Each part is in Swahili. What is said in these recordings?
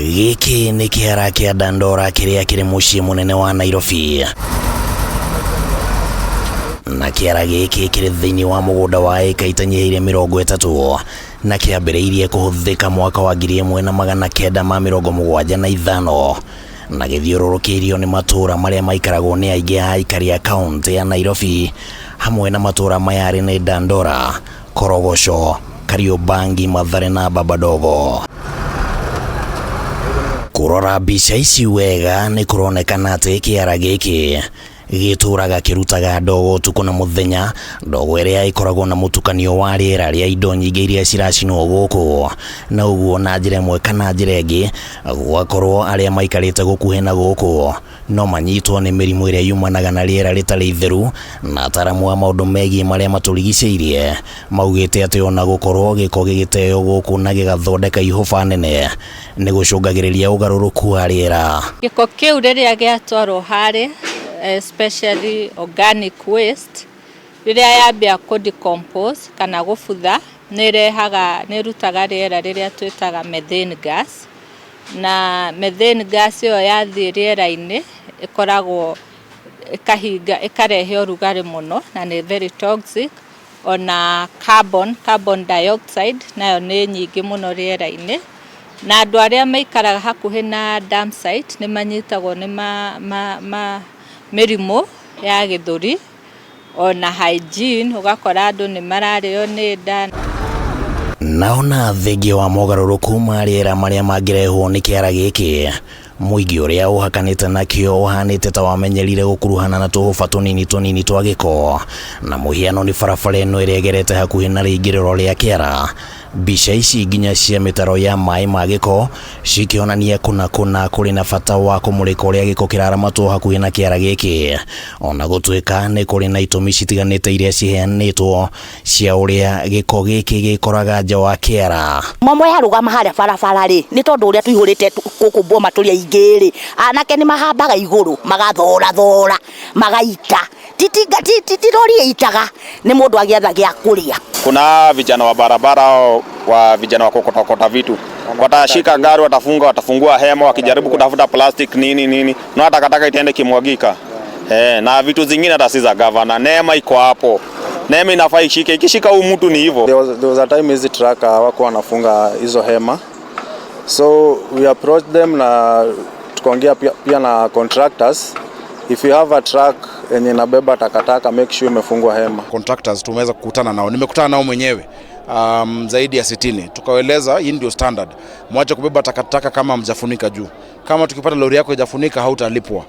Giki ni Kiara kia Dandora kiria kiri mucii munene wa Nairobi. Na Kiara giki kiri thiini wa mugunda wa eka itanyihiire 30 na kiambiriirie kuhuthika mwaka wa 1975 na githiururukirio ni matura maria maikaragwo ni aingi a aikari a kaunti ya Nairobi hamwe na matura mayari ni Dandora, Korogosho, Kariobangi, Mathare na Babadogo. Kurora mbica ici wega ni kuronekana ati Kiara giki gituraga kirutaga ndogo tuko na muthenya, ndogo iria ikoragwo na mutukanio wa riera ria indo nyingi iria ciracinwo guku, na uguo na njira imwe kana njira ingi gwakorwo aria maikarite gukuhe na guku no manyitwo ni mirimu iria yumanaga na riera ritari itheru, na ataramu a maundu megie maria maturigiceirie maugite ati ona gukorwo giko gigiteo guku na gigathondeka ihofa nene ni gucungagiriria ugaruruku wa riera. Giko kiu riria giatwarwo hari especially organic waste riria yambia ku decompose kana gufutha ni rutaga riera riria twitaga methane gas, na methane gas yo yathie riera-ini ikoragwo ikarehe urugari muno na ni very toxic. Ona carbon dioxide nayo ni nyingi muno riera-ini, na andu aria maikaraga hakuhi na dam site ni manyitagwo ni mirimu ya githuri ona hygiene, ugakora andu ni marario ni nda. Naona thengi wa mogaruruku ma riera maria mangirehwo ni Kiara giki, muingi uria uhakanite nakio uhanite ta wamenyerire gukuruhana na tuhuba tunini twa giko, na muhiano ni barabara ino iria igerete hakuhi na riingiriro ria Kiara. Mbica ici nginya cia mitaro ya mai ma giko cikionania kuna kuri na bata wa kumurika uria giko kiraramatwo hakuhi na Kiara giki, ona gutuika ni kuri na itumi citiganite iria ciheanitwo cia uria giko giki gikoraga nja wa Kiara. Mamwe harugama haria barabara ri ni tondu uria tuihurite kukumbwo maturia ingi ri, anake ni mahambaga iguru magathora magaita titirorie itaga ni mundu agiatha gia kuria. Kuna vijana wa barabara wa vijana wa kokota vitu, watashika gari, watafungua hema wakijaribu kutafuta plastic nini na takataka itaende kimwagika. Na vitu zingine hata si za governor. Neema iko hapo, neema inafaa ishike, ikishika huyu mtu ni hivyo. There was a time hizi truck wako wanafunga hizo hema, so we approached them na tukaongea pia na contractors, if you have a truck yenye inabeba takataka make sure imefungwa hema. Contractors tumeweza kukutana nao, nimekutana nao mwenyewe zaidi ya 60, tukaeleza hii ndio standard, mwache kubeba takataka kama mjafunika juu, kama tukipata lori yako ijafunika hautalipwa.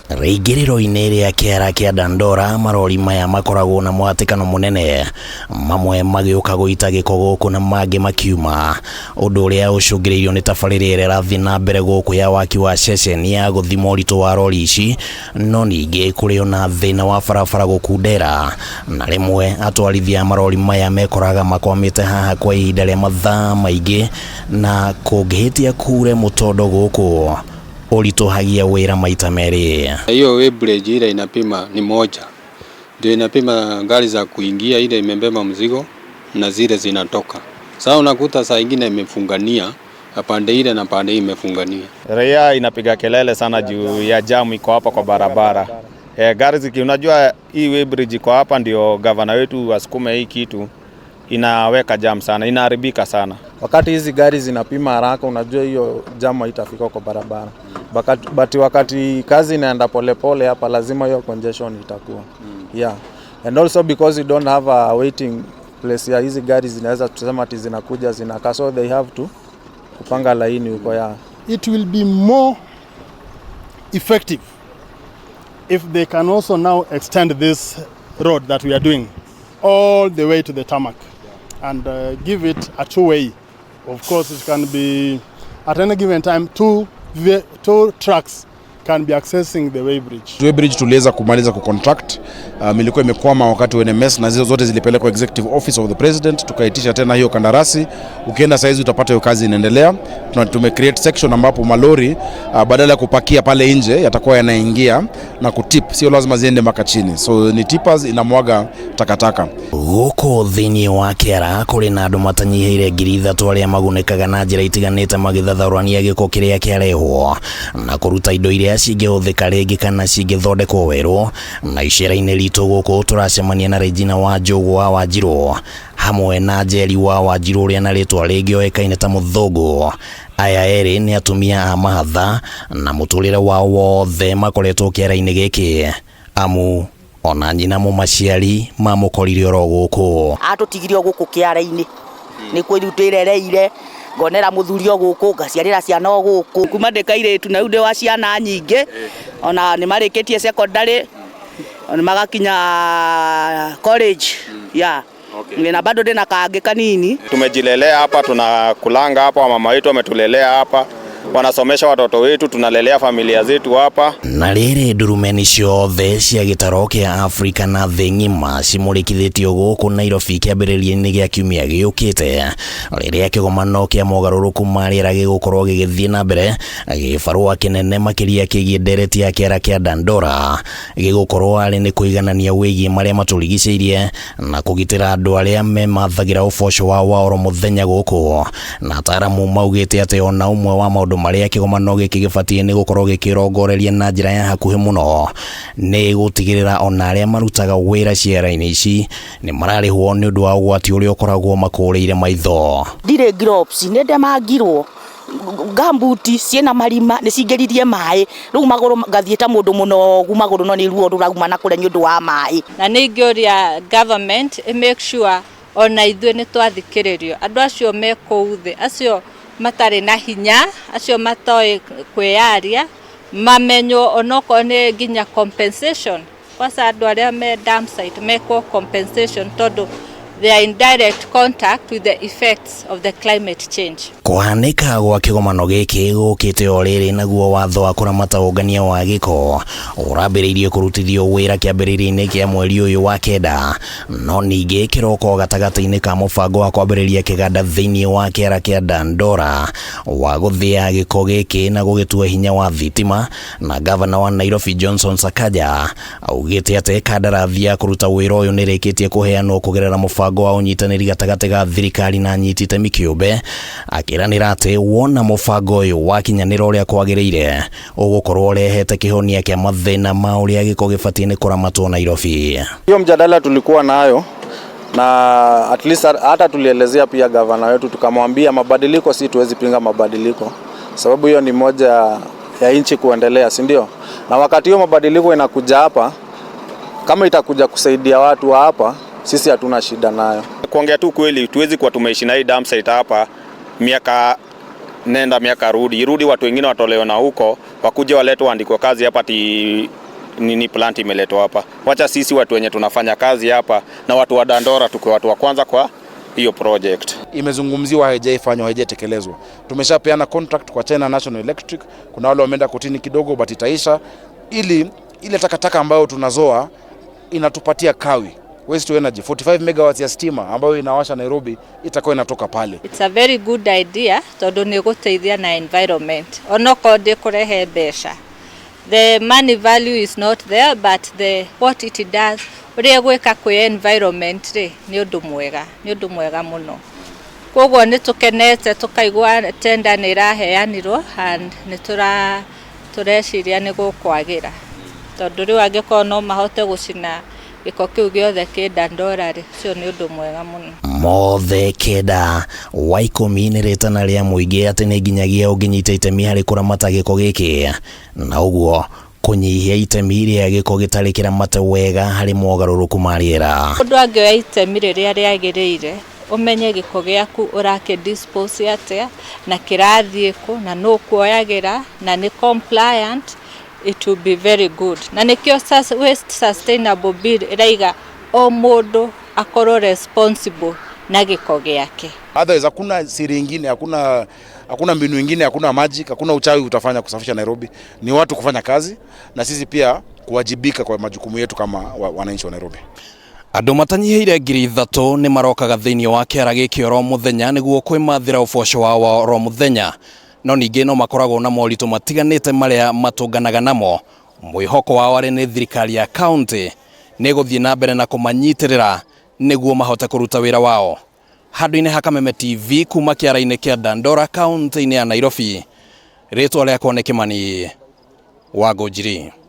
Riingiriro-ini ria Kiara kia Dandora marori maya makoragwo na mwatikano munene, mamwe magiuka guita giko guku na mangi makiuma, undu uria ucungiriirio ni tabarĩra ĩrĩa ĩrathiĩ na mbere guku ya waki wa ceceni ya guthima ũritũ wa rori ici, no ningĩ kũrĩ ona thĩna wa barabara gũkundera, na rĩmwe atwarithia marori maya mekoraga makwamĩte haha kwa ihinda rĩa mathaa maingĩ, na kũngĩhĩtia kure mũtondo guku ulitohagia wira maita meri. Hiyo weighbridge ile inapima ni moja, ndio inapima gari za kuingia, ile imebeba mzigo na zile zinatoka. Sasa unakuta saa nyingine imefungania pande ile na pande hii imefungania. Raia inapiga kelele sana juu ya jamu iko hapa kwa barabara. Gari ziki, unajua hii weighbridge iko hapa ndio governor wetu asukume hii kitu, inaweka jam sana, inaharibika sana. Wakati hizi gari zinapima haraka, unajua hiyo jamu haitafika kwa barabara. But wakati kazi inaenda polepole hapa, lazima hiyo congestion itakuwa. Yeah. And also because you don't have a waiting place ya hizi gari zinaweza tusema ati zinakuja zinaka, so they have to kupanga laini huko ya. It will be more effective if they can also now extend this road that we are doing all the way to the tarmac and give it a two-way. Of course, it can be at any given time two trucks can be accessing the weighbridge. Weighbridge tuliweza kumaliza kucontract, ilikuwa imekwama wakati wa NMS na hizo zote zilipelekwa executive office of the president, tukaitisha tena hiyo kandarasi. Ukienda saizi utapata hiyo kazi inaendelea. Tumecreate section ambapo malori badala ya kupakia pale nje yatakuwa yanaingia na kutip, sio lazima ziende mpaka chini. So ni tippers inamwaga takataka. Guko thini wa Kiara kuri na andu matanyihire 3,000 aria magunikaga na njira itiganite magithathaurania giko kiria kiarehwo na kuruta indo iria cingihũthĩka rĩngĩ kana cingĩthondekwo werũ. Na icera-inĩ ritũ gũkũ turacemania na Regina wa Njũgwa wa Njirũ hamwe na Njeri wa Wanjirũ ũrĩa na rĩtwa rĩngĩ oĩkaine ta Mũthũngũ. Aya erĩ nĩ atumia a mahatha na mũtũrĩre wao wothe makoretwo kĩara-inĩ gĩkĩ amu ona nyina mũmaciari mamũkorire oro gũkũ. Atũtigire gũkũ kĩara-inĩ nĩ kwĩrutĩrereire ngonera mũthuri o gũkũ ngaciarĩra ciana o gũkũ kuma ndĩkairĩtu na rĩu wa ciana nyingĩ ona nĩ marĩkĩtie secondary ona magakinya college ya na bado ndina kangĩ kanini. Tumejilelea hapa, tunakulanga hapa, mama wetu ametulelea hapa, wanasomesha watoto wetu, tunalelea familia zetu hapa. Na rĩrĩ ndurumeni ciothe cia gĩtaro kĩa Afrika na thĩ ng'ima cimũrĩkithĩtio gũkũ Nairobi kĩambĩrĩria-inĩ gĩa kiumia gĩũkĩte, rĩrĩa kĩgomano kĩa mogarũrũku ma rĩera gĩgũkorwo gĩgĩthiĩ na mbere gĩbarũa kĩnene makĩria kĩgiĩ ndereti ya kĩara kĩa Dandora gĩgũkorwo arĩ nĩ kũiganania wĩgiĩ marĩa matũrigicĩirie na kũgitĩra andũ arĩa memathagĩra ũboco wao wa oro mũthenya gũkũ. Na ataaramu maugĩte atĩ ona ũmwe wa maũndũ marĩa kĩgomano gĩkĩ gĩbatiĩ nĩ gũkorwo gĩkĩrongoreria na njĩra ya hakuhĩ mũno nĩ gũtigĩrĩra ona arĩa marutaga wĩra ciara-inĩ ici nĩ mararĩhwo nĩ ũndũ wa ũgwati ũrĩa ũkoragwo makũrĩire maitho. Ndirĩ gloves nĩ ndemangirwo gambuti ciena marima nĩ cingĩririe maĩ rĩu magũrũ ngathiĩta mũndũ mũnogu magũrũ no nĩ ruo rũrauma na kũrĩa nĩ ũndũ wa maĩ. Na nĩ ingĩũria government make sure ona ithuĩ nĩ twathikĩrĩrio andũ acio me kũu thĩ acio matarĩ na hinya acio matoĩ kwĩyaria mamenywo onoko nĩ nginya compensation kwa andũ arĩa me dam site mekwo compensation tondũ they are in direct contact with the effects of the climate change. Kũhanĩka gwa kĩgomano gĩkĩ gũkĩte o rĩrĩ naguo watho wa kũramata ũngania wa gĩko ũrambĩrĩirie kũrutithio wĩra kĩambĩrĩria-inĩ kĩa mweri ũyũ wa kenda, no ningĩ kĩroko gatagatĩ-inĩ ka mũbango wa kwambĩrĩria kĩganda thĩinĩ wa kĩara kĩa Dandora wa gũthĩa gĩko gĩkĩ na gũgĩtua hinya wa thitima. Na gavana wa Nairobi Johnson Sakaja augĩte atĩ kandarathi ya kũruta wĩra ũyũ nĩ rĩkĩtie kũheanwo kũgerera mũbango wa ũnyitanĩri gatagatĩ ga thirikari na anyiti itemi kĩũmbe, akĩranĩra atĩ wona mũbango ũyũ wakinyanĩra ũrĩa kwagĩrĩire ũgũkorwo ũrehete kĩhonia kĩa mathĩna ma ũrĩa gĩko gĩbatiĩ nĩ kũramatwo Nairobi. Hiyo mjadala tulikuwa nayo na at least hata tulielezea pia gavana wetu tukamwambia mabadiliko si tuwezi pinga mabadiliko sababu hiyo ni moja ya nchi kuendelea, si ndio? Na wakati hiyo mabadiliko inakuja hapa kama itakuja kusaidia watu wa hapa sisi hatuna shida nayo. Kuongea tu kweli tuwezi kuwa tumeishi na hii dam site hapa miaka nenda miaka rudi watu wengine watolewa na huko wakuje waletwe andiko kazi hapa nini plant imeletwa hapa. Wacha sisi watu wenye tunafanya kazi hapa na watu wa Dandora tuko watu wa kwanza kwa hiyo project. Imezungumziwa haijaifanywa, haijatekelezwa. Tumeshapeana contract kwa China National Electric, kuna wale wameenda kotini kidogo but itaisha, ili ile takataka ambayo tunazoa inatupatia kawi waste to energy 45 megawatts ya stima ambayo inawasha Nairobi itakuwa inatoka pale. It's a very good idea tondũ nĩ gũteithia na environment onoko ndĩkũrehe mbeca. The money value is not there but what it does ũrĩa gwĩka kwĩ environment rĩ nĩ ũndũ mwega mũno. Koguo nĩ tũkenete tũkaigua tender nĩ iraheanirwo and nĩ tũreciria nĩ gũkwagĩra tondũ rĩu angĩkorwo no mahote gũcina gĩko kĩu gĩothe kĩ Dandora rĩ cio nĩ ũndũ mwega mũno. Mothe kenda wa 10 nĩ rĩtana rĩa mũingĩ atĩ nĩ nginyagia ũngĩnyita itemi harĩ kũramata gĩko gĩkĩ na ũguo kũnyihia itemi rĩa gĩko gĩtarĩ kĩramate wega harĩ mogarũrũku ma rĩera. Mũndũ angĩoya itemi rĩrĩa rĩagĩrĩire umenye gĩko gĩaku ũrake dispose atĩa na kĩrathiĩ kũ na no kuoyagĩra na nĩ compliant, it will be very good. Na nikio waste sustainable bill iraiga o mũndũ akorwo responsible na giko giake. Otherwise hakuna siri nyingine, hakuna mbinu nyingine, hakuna magic, hakuna uchawi utafanya kusafisha Nairobi. Ni watu kufanya kazi na sisi pia kuwajibika kwa majukumu yetu kama wananchi wa Nairobi. Andu matanyihiire 3,000 ni marokaga thiini wa kiara giki oro muthenya niguo kwimathira uboco wao oro muthenya, no ningi no makoragwo na moritu matiganite maria matunganaga namo. Mwihoko wao ari ni thirikari ya county ni guthie na mbere na kumanyitirira niguo mahote kuruta wira wao. Handu-ini ha Kameme TV kuma kiara-ini kia Dandora county-ini ya Nairobi, ritwa riakwa ni Kimani wa GIKORETWO.